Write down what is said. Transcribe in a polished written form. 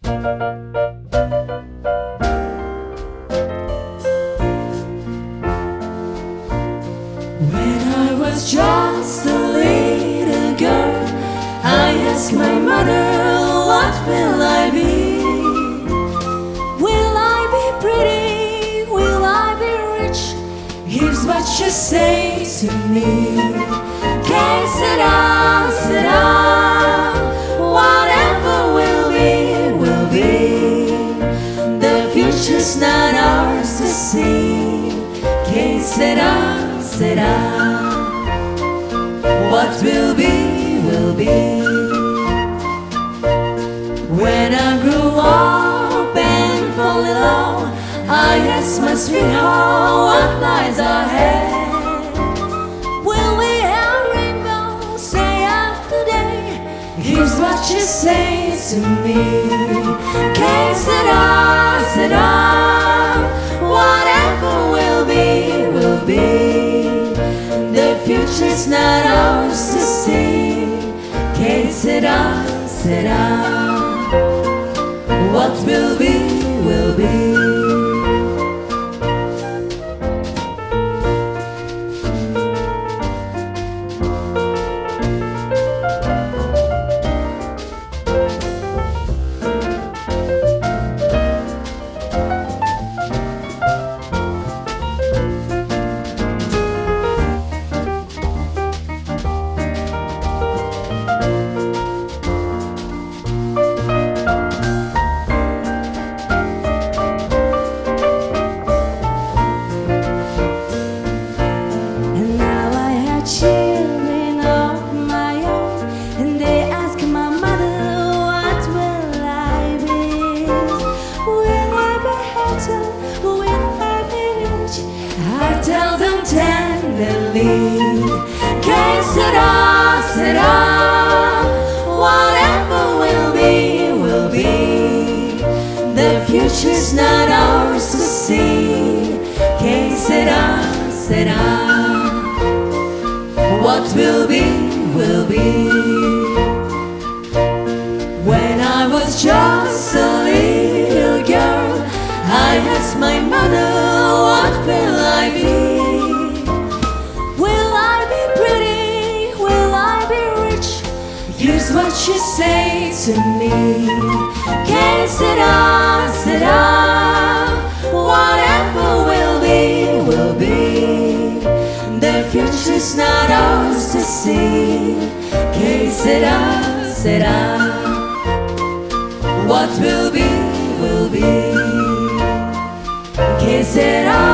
When I was just a little girl, I asked my mother, what will I be? Will I be pretty? Will I be rich? Here's what she said to me. Que sera, sera, whatever will be, will be. The future's not ours to see. Que sera, sera, what will be, will be. When I grew up and fall in love, I asked my sweetheart what lies ahead. Will we have rainbows day after day? Here's what she said to me. Que sera, sera, whatever will be, will be. The future's not ours to see. Que sera, sera, what will be, will be. Tell them tenderly, que sera, sera, whatever will be, will be. The future's not ours to see. Que sera, sera, what will be, will be. When I was just a little girl, I asked my mother, what will I be? Will I be pretty? Will I be rich? Here's what she said to me. Que sera, sera, whatever will be, will be. The future's not ours to see. Que sera, sera, what will be, will be. Que sera,